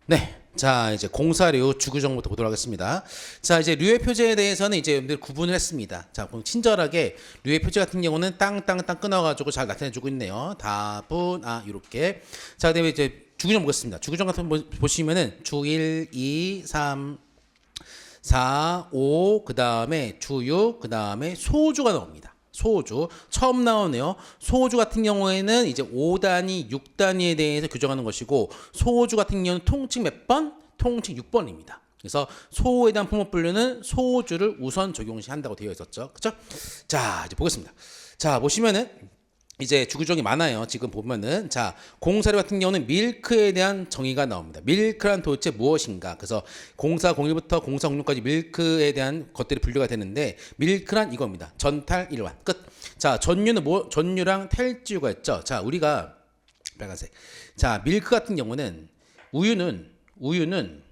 네. 자, 이제 공사류 주구정부터 보도록 하겠습니다. 자, 이제 류의 표제에 대해서는 이제 여러분들 구분을 했습니다. 자, 그럼 친절하게 류의 표제 같은 경우는 땅땅땅 끊어가지고 잘 나타내주고 있네요. 다분, 이렇게. 자, 그다음에 이제 주구정 보겠습니다. 주구정 같은 거 보시면은 주 1, 2, 3, 4, 5, 그 다음에 주 6, 그 다음에 소주가 나옵니다. 소주 처음 나오네요. 소주 같은 경우에는 이제 5단위, 6단위에 대해서 규정하는 것이고 소주 같은 경우는 통칭 몇 번? 통칭 6번입니다. 그래서 소에 대한 품목 분류는 소주를 우선 적용시한다고 되어 있었죠. 그렇죠? 자, 이제 보겠습니다. 자, 보시면은 이제 주구정이 많아요. 지금 보면은 자, 공사류 같은 경우는 밀크에 대한 정의가 나옵니다. 밀크란 도대체 무엇인가? 그래서 공사 01부터 공사 06까지 밀크에 대한 것들이 분류가 되는데 밀크란 이겁니다. 전탈 일환 끝. 자, 전류는 뭐? 전류랑 탈지유가 있죠. 자, 우리가 빨간색. 자, 밀크 같은 경우는 우유는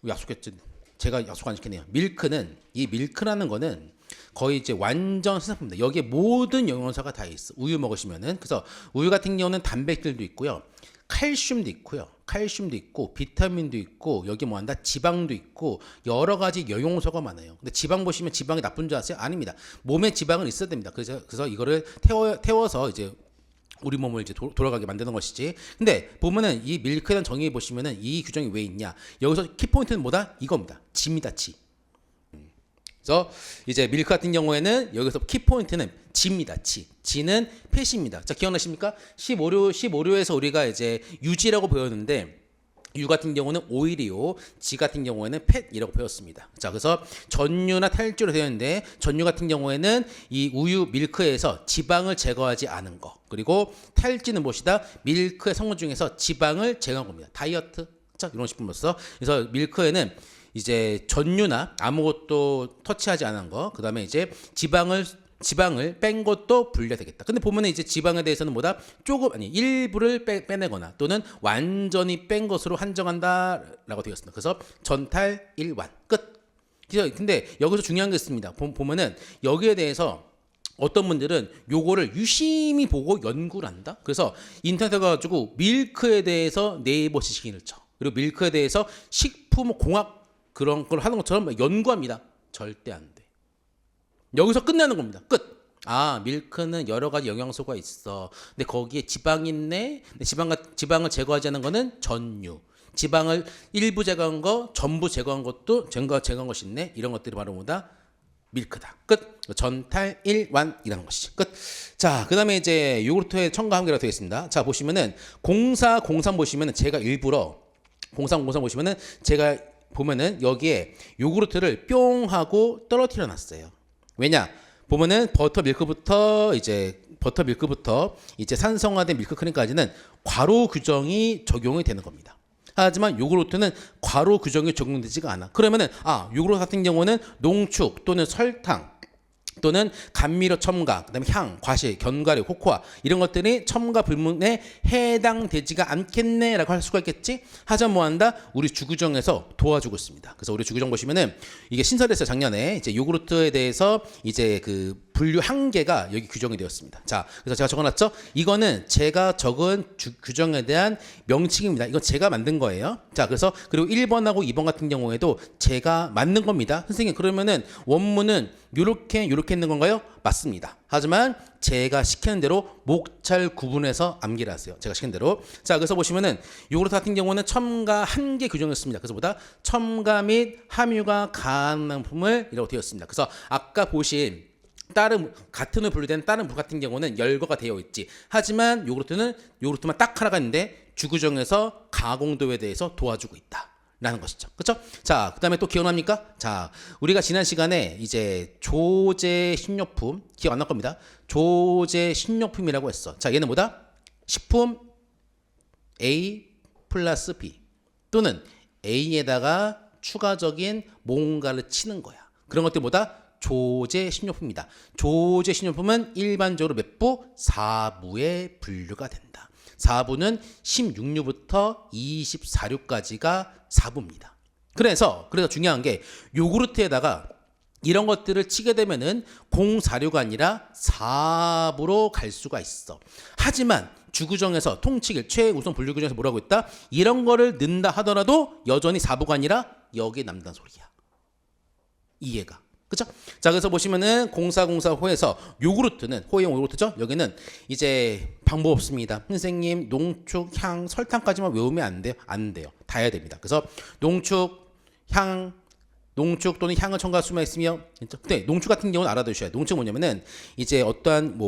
약속했지. 제가 약속 안 지키네요. 밀크는 이 밀크라는 거는 거의 이제 완전 신상품입니다. 여기에 모든 영양소가 다 있어. 우유 먹으시면은. 그래서 우유 같은 경우는 단백질도 있고요. 칼슘도 있고요. 칼슘도 있고 비타민도 있고 여기 뭐 한다? 지방도 있고 여러 가지 영양소가 많아요. 근데 지방 보시면 지방이 나쁜 줄 아세요? 아닙니다. 몸에 지방은 있어야 됩니다. 그래서 이거를 태워서 이제 우리 몸을 이제 돌아가게 만드는 것이지. 근데 보면은 이 밀크에 대한 정의 보시면은 이 규정이 왜 있냐? 여기서 키포인트는 뭐다? 이겁니다. 지입니다. 지. 그래서 이제 밀크 같은 경우에는 여기서 키포인트는 지입니다. 지. 지는 팻입니다. 자, 기억나십니까? 15료에서 우리가 이제 유지라고 배웠는데 유 같은 경우는 오일이요. 지 같은 경우에는 팻이라고 배웠습니다. 자, 그래서 전유나 탈주로 되어 있는데 전유 같은 경우에는 이 우유 밀크에서 지방을 제거하지 않은 거. 그리고 탈지는 무엇이다? 밀크의 성분 중에서 지방을 제거한 겁니다. 다이어트. 자, 이런 식품으로서. 그래서 밀크에는 이제 전유나 아무것도 터치하지 않은 거, 그 다음에 이제 지방을 뺀 것도 분류가 되겠다. 근데 보면은 이제 지방에 대해서는 뭐다? 일부를 빼내거나 또는 완전히 뺀 것으로 한정한다라고 되어 있습니다. 그래서 전탈 일완 끝. 근데 여기서 중요한 게 있습니다. 보면은 여기에 대해서 어떤 분들은 요거를 유심히 보고 연구를 한다. 그래서 인터넷에 가가지고 밀크에 대해서 네이버 지식인을 쳐. 그리고 밀크에 대해서 식품공학 그런 걸 하는 것처럼 연구합니다. 절대 안 돼. 여기서 끝나는 겁니다. 끝. 아, 밀크는 여러 가지 영양소가 있어. 근데 거기에 지방이 있네. 근데 지방을 제거하지 않은 거는 전유. 지방을 일부 제거한 거, 전부 제거한 것도 제거한 것이 있네. 이런 것들이 바로 뭐다? 밀크다. 끝. 전탈 일완이라는 것이지. 끝. 자, 그다음에 이제 요구르트에 첨가한 게라고 되어 있습니다. 자, 보시면은 공사 보시면은 제가 일부러 공사 보시면은 제가 보면은 여기에 요구르트를 뿅 하고 떨어뜨려 놨어요. 왜냐? 보면은 버터밀크부터 이제 산성화된 밀크크림까지는 괄호 규정이 적용이 되는 겁니다. 하지만 요구르트는 괄호 규정이 적용되지가 않아. 그러면은 요구르트 같은 경우는 농축 또는 설탕 또는 감미료 첨가, 그다음에 향, 과실, 견과류, 코코아 이런 것들이 첨가 불문에 해당되지가 않겠네라고 할 수가 있겠지. 하지만 뭐한다? 우리 주구정에서 도와주고 있습니다. 그래서 우리 주구정 보시면은 이게 신설했어요. 작년에 이제 요구르트에 대해서 이제 그 분류 한계가 여기 규정이 되었습니다. 자, 그래서 제가 적어놨죠. 이거는 제가 적은 규정에 대한 명칭입니다. 이건 제가 만든 거예요. 자, 그래서 그리고 1번하고 2번 같은 경우에도 제가 만든 겁니다. 선생님 그러면은 원문은 요렇게 있는 건가요? 맞습니다. 하지만 제가 시키는 대로 목찰 구분해서 암기를 하세요. 제가 시킨 대로. 자, 그래서 보시면은 요구르트 같은 경우는 첨가 한계 규정이었습니다. 그래서 보다 첨가 및 함유가 가능한 품을 이라고 되어 있습니다. 그래서 아까 보신 같은 으로 분류된 다른 물 같은 경우는 열거가 되어 있지. 하지만 요구르트만 딱 하나가 있는데 주구정에서 가공도에 대해서 도와주고 있다. 라는 것이죠. 그렇죠? 자, 그다음에 또 기억납니까? 자, 우리가 지난 시간에 이제 조제 식료품 기억 안 날 겁니다. 조제 식료품이라고 했어. 자, 얘는 뭐다? 식품 A 플러스 B 또는 A에다가 추가적인 뭔가를 치는 거야. 그런 것들 뭐다? 조제 식료품입니다. 조제 식료품은 일반적으로 몇 부? 4부에 분류가 된다. 4부는 16류부터 24류까지가 4부입니다. 그래서 중요한 게 요구르트에다가 이런 것들을 치게 되면은 04류가 아니라 4부로 갈 수가 있어. 하지만 주구정에서 통칙일 최우선 분류 규정에서 뭐라고 했다? 이런 거를 넣는다 하더라도 여전히 4부가 아니라 여기에 남는다는 소리야. 이해가. 그쵸? 자, 그래서 보시면은 공사호에서 요구르트는 호해용 요구르트죠? 여기는 이제 방법 없습니다. 선생님, 농축, 향, 설탕까지만 외우면 안 돼요? 안 돼요. 다 해야 됩니다. 그래서 농축, 향, 농축 또는 향을 첨가할 수만 있으며, 근데 농축 같은 경우는 알아두셔야 돼요. 농축은 뭐냐면은 이제 어떠한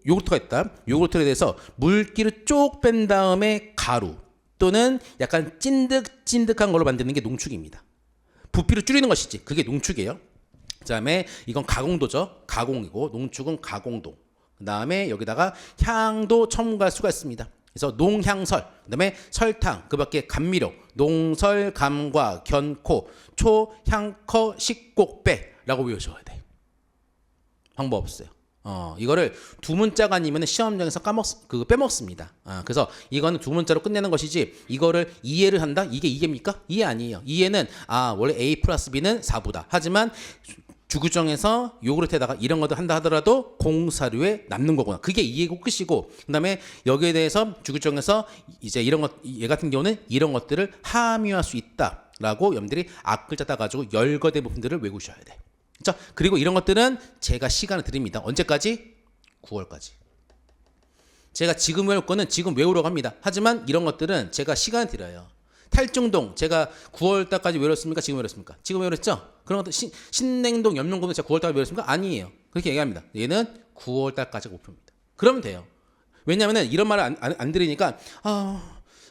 요구르트가 있다. 요구르트에 대해서 물기를 쪽 뺀 다음에 가루 또는 약간 찐득찐득한 걸로 만드는 게 농축입니다. 부피를 줄이는 것이지. 그게 농축이에요. 그 다음에 이건 가공도죠. 가공이고 농축은 가공도. 그 다음에 여기다가 향도 첨가할 수가 있습니다. 그래서 농향설, 그 다음에 설탕, 그 밖에 감미료, 농설, 감과, 견코, 초, 향커, 식곡배라고 외우셔야 돼. 방법 없어요. 이거를 두 문자가 아니면 시험장에서 빼먹습니다. 그래서 이거는 두 문자로 끝내는 것이지 이거를 이해를 한다? 이게 이해입니까? 이해 아니에요. 이해는 원래 A 플러스 B는 4부다. 하지만 주구정에서 요구르트에다가 이런 것들 한다 하더라도 공사료에 남는 거구나. 그게 이해고 끝이고 그다음에 여기에 대해서 주구정에서 이제 이런 것, 얘 같은 경우는 이런 것들을 함유할 수 있다라고 여러분들이 앞글자 따가지고 열거된 부분들을 외우셔야 돼. 그렇죠? 그리고 이런 것들은 제가 시간을 드립니다. 언제까지? 9월까지. 제가 지금 외울 거는 지금 외우려고 합니다. 하지만 이런 것들은 제가 시간을 드려요. 탈중동 제가 9월달까지 외웠습니까? 지금 외웠습니까? 지금 외웠죠? 그런 것들 신냉동, 염룡동도 제가 9월달까지 외웠습니까? 아니에요. 그렇게 얘기합니다. 얘는 9월달까지가 목표입니다. 그러면 돼요. 왜냐하면 이런 말을 안 들으니까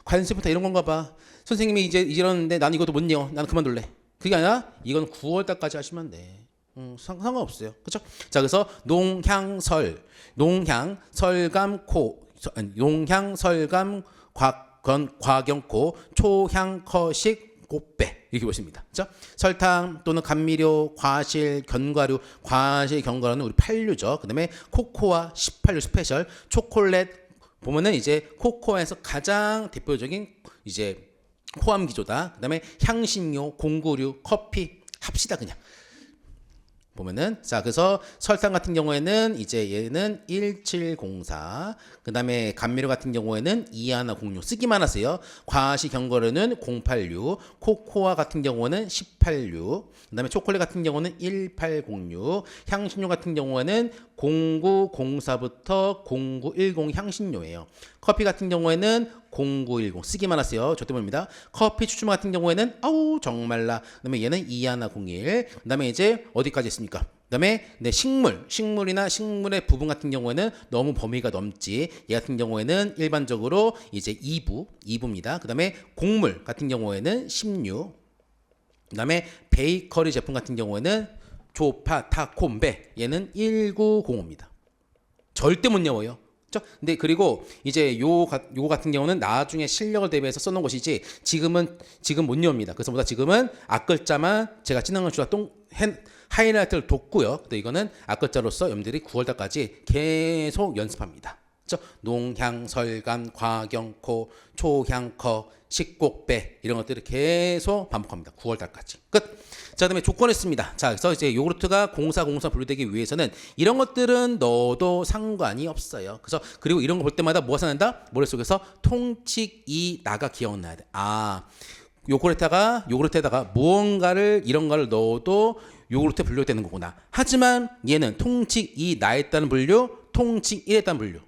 관세부터 이런 건가 봐. 선생님이 이제 이러는데 난 이것도 못 내요. 난 그만둘래. 그게 아니라 이건 9월달까지 하시면 돼. 상관없어요. 그렇죠? 자, 그래서 농향설, 농향설감코, 농향설감 과경코, 초향커식 꽃배 이렇게 보십니다. 그렇죠? 설탕 또는 감미료, 과실, 견과류, 과실, 견과류는 우리 8류죠. 그다음에 코코아 18류 스페셜, 초콜릿 보면은 이제 코코아에서 가장 대표적인 이제 호암 기조다. 그다음에 향신료, 공구류, 커피 합시다 그냥. 보면은 자 그래서 설탕 같은 경우에는 이제 얘는 1704 그다음에 감미료 같은 경우에는 2106 쓰기만 하세요. 과시 견과류는 086 코코아 같은 경우는 186 그다음에 초콜릿 같은 경우는 1806 향신료 같은 경우에는 0904부터 0910 향신료예요. 커피 같은 경우에는 0910 쓰기만 하세요. 저 때문입니다. 커피 추출물 같은 경우에는 정말라. 그다음에 얘는 2101. 그다음에 이제 어디까지 있습니까? 그다음에 식물이나 식물의 부분 같은 경우에는 너무 범위가 넘지. 얘 같은 경우에는 일반적으로 이제 2부입니다. 그다음에 곡물 같은 경우에는 16. 그다음에 베이커리 제품 같은 경우에는 조파, 타콤베 얘는 1905입니다. 절대 못 외워요. 근데 그리고 이제 요거 같은 경우는 나중에 실력을 대비해서 써놓은 것이지 지금 못 외웁니다. 그래서 보다 지금은 앞글자만 제가 진행을 주다 하이라이트를 뒀고요. 근데 이거는 앞글자로서 여러분들이 9월달까지 계속 연습합니다. 농향, 설감, 과경코, 초향커, 식곡배 이런 것들을 계속 반복합니다. 9월달까지 끝. 자, 그다음에 조건을 씁니다. 자, 그래서 이제 요구르트가 공사 분류되기 위해서는 이런 것들은 넣어도 상관이 없어요. 그래서 그리고 이런 거 볼 때마다 뭐가 생각난다? 머릿속에서 통칙이 나가 기억나야 돼. 요구르트에다가 무언가를 이런 거를 넣어도 요구르트에 분류되는 거구나. 하지만 얘는 통칙 2 나에 따른 분류, 통칙 1에 따른 분류.